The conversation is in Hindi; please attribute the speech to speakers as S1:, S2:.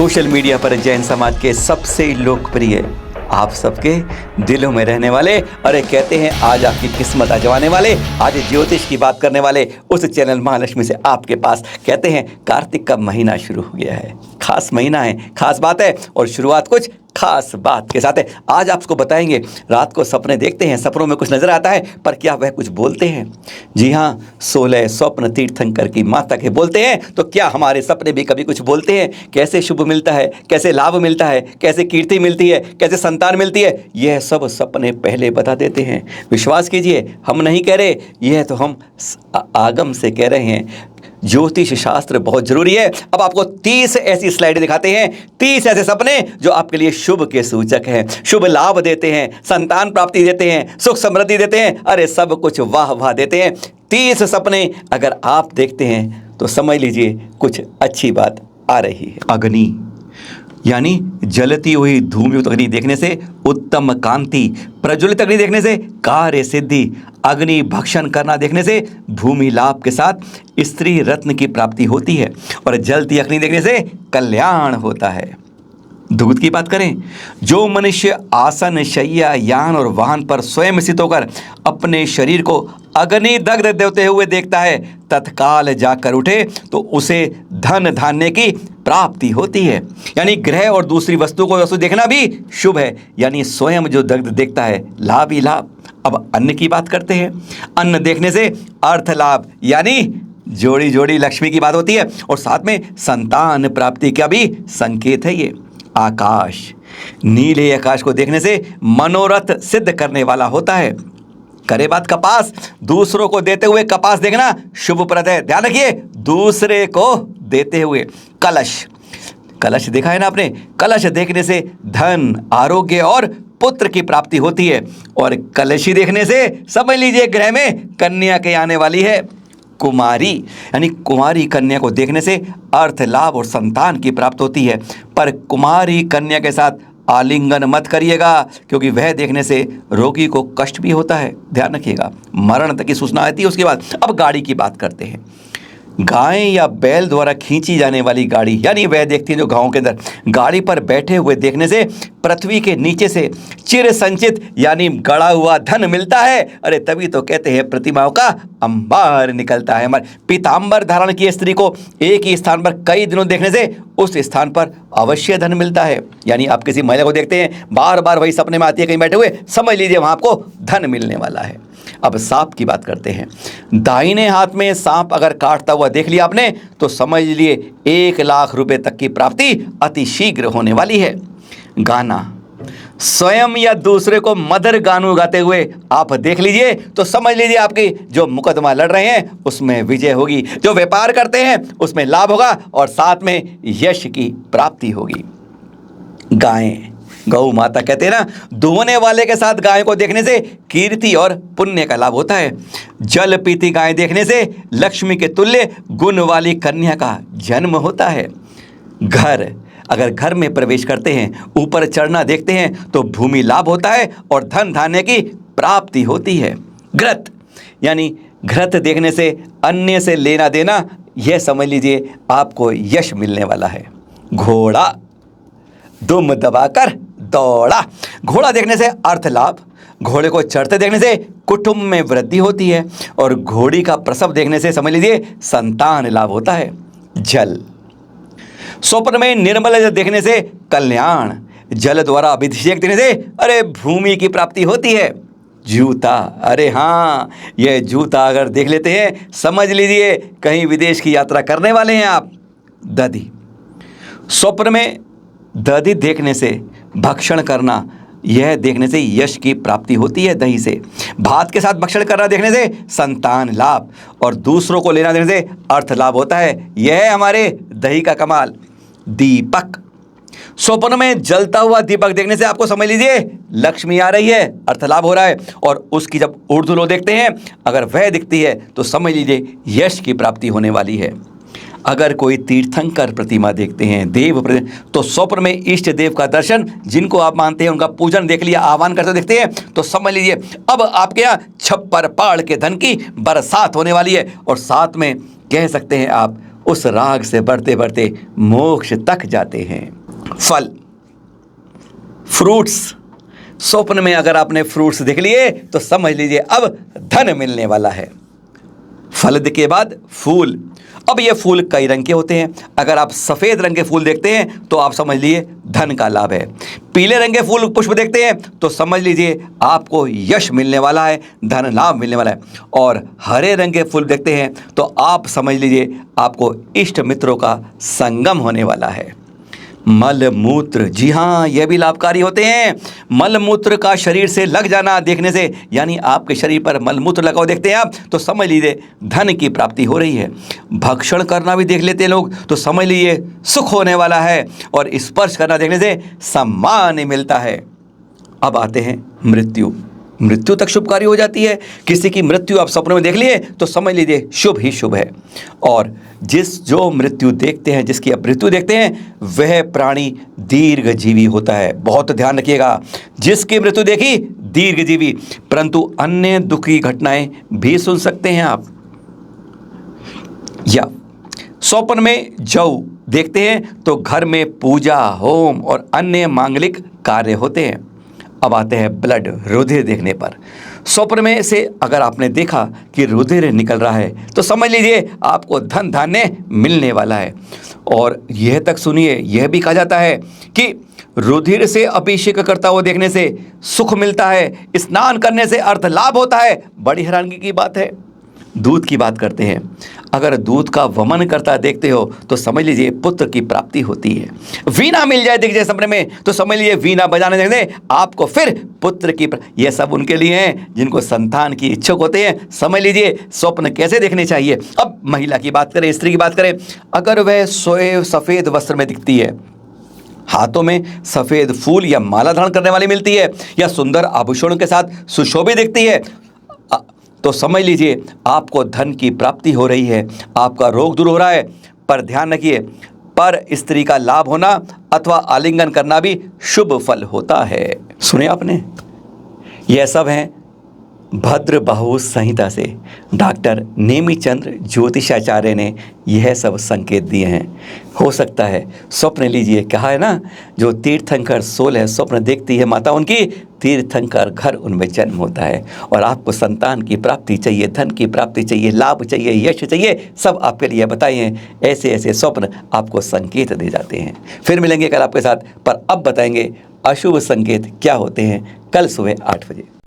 S1: सोशल मीडिया पर जैन समाज के सबसे लोकप्रिय, आप सबके दिलों में रहने वाले, अरे कहते हैं आज आपकी किस्मत आजमाने वाले, आज ज्योतिष की बात करने वाले उस चैनल महालक्ष्मी से आपके पास कहते हैं कार्तिक का महीना शुरू हो गया है। खास महीना है, खास बात है और शुरुआत कुछ खास बात के साथ है। आज आपको बताएंगे, रात को सपने देखते हैं, सपनों में कुछ नजर आता है, पर क्या वह कुछ बोलते हैं? जी हाँ, 16 स्वप्न तीर्थंकर की माता के बोलते हैं, तो क्या हमारे सपने भी कभी कुछ बोलते हैं? कैसे शुभ मिलता है, कैसे लाभ मिलता है, कैसे कीर्ति मिलती है, कैसे संतान मिलती है, यह सब सपने पहले बता देते हैं। विश्वास कीजिए, हम नहीं कह रहे, यह तो हम आगम से कह रहे हैं। ज्योतिष शास्त्र बहुत जरूरी है। अब आपको 30 ऐसी स्लाइडें दिखाते हैं, 30 ऐसे सपने जो आपके लिए शुभ के सूचक हैं, शुभ लाभ देते हैं, संतान प्राप्ति देते हैं, सुख समृद्धि देते हैं, अरे सब कुछ वाह वाह देते हैं। 30 सपने अगर आप देखते हैं तो समझ लीजिए कुछ अच्छी बात आ रही है। अग्नि यानी जलती हुई धूमयुक्त अग्नि देखने से उत्तम कांति, प्रज्वलित अग्नि देखने से कार्य सिद्धि, अग्नि भक्षण करना देखने से भूमि लाभ के साथ स्त्री रत्न की प्राप्ति होती है और जलती अग्नि देखने से कल्याण होता है। दूध की बात करें, जो मनुष्य आसन, शैया, यान और वाहन पर स्वयं स्थित होकर अपने शरीर को अग्नि दग्ध देते हुए देखता है, तत्काल जाकर उठे तो उसे धन धान्य की प्राप्ति होती है। यानी ग्रह और दूसरी वस्तु को वस्तु देखना भी शुभ है, यानी स्वयं जो दग्ध देखता है लाभ ही लाभ। अब अन्न की बात करते हैं। अन्न देखने से अर्थ लाभ यानी जोड़ी जोड़ी लक्ष्मी की बात होती है और साथ में संतान प्राप्ति का भी संकेत है ये। आकाश, नीले आकाश को देखने से मनोरथ सिद्ध करने वाला होता है। करे बात कपास, दूसरों को देते हुए कपास देखना शुभप्रद है। ध्यान रखिए, दूसरे को देते हुए। कलश, कलश देखा है ना आपने, कलश देखने से धन, आरोग्य और पुत्र की प्राप्ति होती है और कलशी देखने से समझ लीजिए ग्रह में कन्या के आने वाली है। कुमारी यानी कुमारी कन्या को देखने से अर्थ लाभ और संतान की प्राप्ति होती है, पर कुमारी कन्या के साथ आलिंगन मत करिएगा क्योंकि वह देखने से रोगी को कष्ट भी होता है। ध्यान रखिएगा, मरण तक की सूचना आती है उसके बाद। अब गाड़ी की बात करते हैं। गाय या बैल द्वारा खींची जाने वाली गाड़ी, यानी वह देखती है जो गांव के अंदर गाड़ी पर बैठे हुए देखने से पृथ्वी के नीचे से चिर संचित यानी गड़ा हुआ धन मिलता है। अरे तभी तो कहते हैं प्रतिमाओं का अंबार निकलता है। हमारे पीतांबर धारण की स्त्री को एक ही स्थान पर कई दिनों देखने से उस स्थान पर अवश्य धन मिलता है। यानी आप किसी महिला को देखते हैं, बार बार वही सपने में आती है कहीं बैठे हुए, समझ लीजिए वहां आपको धन मिलने वाला है। अब सांप की बात करते हैं। दाहिने हाथ में सांप अगर काटता हुआ देख लिया आपने तो समझ लिए 1 लाख रुपए तक की प्राप्ति अति शीघ्र होने वाली है। गाना, स्वयं या दूसरे को मधुर गानों गाते हुए आप देख लीजिए तो समझ लीजिए आपकी जो मुकदमा लड़ रहे हैं उसमें विजय होगी, जो व्यापार करते हैं उसमें लाभ होगा और साथ में यश की प्राप्ति होगी। गायें, गौ माता कहते हैं ना, दुहने वाले के साथ गाय को देखने से कीर्ति और पुण्य का लाभ होता है। जल पीती गाय देखने से लक्ष्मी के तुल्य गुण वाली कन्या का जन्म होता है। घर, अगर घर में प्रवेश करते हैं, ऊपर चढ़ना देखते हैं तो भूमि लाभ होता है और धन धान्य की प्राप्ति होती है। घृत यानी घृत देखने से अन्य से लेना देना, यह समझ लीजिए आपको यश मिलने वाला है। घोड़ा, दुम दबाकर दौड़ा, घोड़ा देखने से अर्थ लाभ, घोड़े को चढ़ते देखने से कुटुंब में वृद्धि होती है और घोड़ी का प्रसव देखने से समझ लीजिए संतान लाभ होता है। जल, स्वप्न में निर्मल जल देखने से कल्याण, जल द्वारा अभिषेक देखने से अरे भूमि की प्राप्ति होती है। जूता, अरे हाँ, यह जूता अगर देख लेते हैं समझ लीजिए कहीं विदेश की यात्रा करने वाले हैं आप। दधी, स्वप्न में दधी देखने से भक्षण करना, यह देखने से यश की प्राप्ति होती है। दही से भात के साथ भक्षण करना देखने से संतान लाभ और दूसरों को लेना देने से अर्थ लाभ होता है। यह है हमारे दही का कमाल। दीपक, स्वप्न में जलता हुआ दीपक देखने से आपको समझ लीजिए लक्ष्मी आ रही है, अर्थ लाभ हो रहा है और उसकी जब ऊर्ध्व लोग देखते हैं अगर वह दिखती है तो समझ लीजिए यश की प्राप्ति होने वाली है। अगर कोई तीर्थंकर प्रतिमा देखते हैं, देव तो स्वप्न में इष्ट देव का दर्शन, जिनको आप मानते हैं उनका पूजन देख लिया, आह्वान करते देखते हैं तो समझ लीजिए अब आपके यहाँ छप्पर पाड़ के धन की बरसात होने वाली है और साथ में कह सकते हैं आप उस राग से बढ़ते बढ़ते मोक्ष तक जाते हैं। फल, फ्रूट्स, स्वप्न में अगर आपने फ्रूट्स देख लिए तो समझ लीजिए अब धन मिलने वाला है। फल के बाद फूल। अब ये फूल कई रंग के होते हैं। अगर आप सफ़ेद रंग के फूल देखते हैं तो आप समझ लीजिए धन का लाभ है। पीले रंग के फूल पुष्प देखते हैं तो समझ लीजिए आपको यश मिलने वाला है, धन लाभ मिलने वाला है। और हरे रंग के फूल देखते हैं तो आप समझ लीजिए आपको इष्ट मित्रों का संगम होने वाला है। मल मूत्र, जी हाँ, यह भी लाभकारी होते हैं। मल मूत्र का शरीर से लग जाना देखने से, यानी आपके शरीर पर मल मूत्र लगा हुआ देखते हैं आप तो समझ लीजिए धन की प्राप्ति हो रही है। भक्षण करना भी देख लेते हैं लोग तो समझ लीजिए सुख होने वाला है। और स्पर्श करना देखने से सम्मान मिलता है। अब आते हैं मृत्यु। मृत्यु तक शुभकारी हो जाती है। किसी की मृत्यु आप सपनों में देख लिए तो समझ लीजिए शुभ ही शुभ है। और जो मृत्यु देखते हैं, जिसकी आप मृत्यु देखते हैं, वह प्राणी दीर्घजीवी होता है। बहुत ध्यान रखिएगा, जिसकी मृत्यु देखी दीर्घजीवी, परंतु अन्य दुखी घटनाएं भी सुन सकते हैं आप। या स्वप्न में जौ देखते हैं तो घर में पूजा, होम और अन्य मांगलिक कार्य होते हैं। अब आते हैं ब्लड, रुधिर देखने पर। स्वप्न में से अगर आपने देखा कि रुधिर निकल रहा है तो समझ लीजिए आपको धन धान्य मिलने वाला है। और यह तक सुनिए, यह भी कहा जाता है कि रुधिर से अभिषेक करता हुआ देखने से सुख मिलता है, स्नान करने से अर्थ लाभ होता है। बड़ी हैरानगी की बात है। दूध की बात करते हैं, अगर दूध का वमन करता देखते हो तो समझ लीजिए पुत्र की प्राप्ति होती है। वीणा मिल जाए दिख जाए सपने में तो समझ लीजिए वीणा बजाने देखने आपको फिर पुत्र की। ये सब उनके लिए हैं जिनको संतान की इच्छुक होते हैं। समझ लीजिए स्वप्न कैसे देखने चाहिए। अब महिला की बात करें, स्त्री की बात करें, अगर वह सोए सफ़ेद वस्त्र में दिखती है, हाथों में सफ़ेद फूल या माला धारण करने वाली मिलती है, या सुंदर आभूषणों के साथ सुशोभित दिखती है, तो समझ लीजिए आपको धन की प्राप्ति हो रही है, आपका रोग दूर हो रहा है। पर ध्यान रखिए, पर स्त्री का लाभ होना अथवा आलिंगन करना भी शुभ फल होता है। सुने आपने, यह सब हैं भद्र बाहु संहिता से डॉक्टर नेमीचंद्र ज्योतिषाचार्य ने यह सब संकेत दिए हैं। हो सकता है स्वप्न लीजिए, कहा है ना, जो तीर्थंकर 16 स्वप्न देखती है माता उनकी, तीर्थंकर घर उनमें जन्म होता है। और आपको संतान की प्राप्ति चाहिए, धन की प्राप्ति चाहिए, लाभ चाहिए, यश चाहिए, सब आपके लिए बताए हैं। ऐसे ऐसे स्वप्न आपको संकेत दे जाते हैं। फिर मिलेंगे कल आपके साथ, पर अब बताएंगे अशुभ संकेत क्या होते हैं, कल सुबह 8 बजे।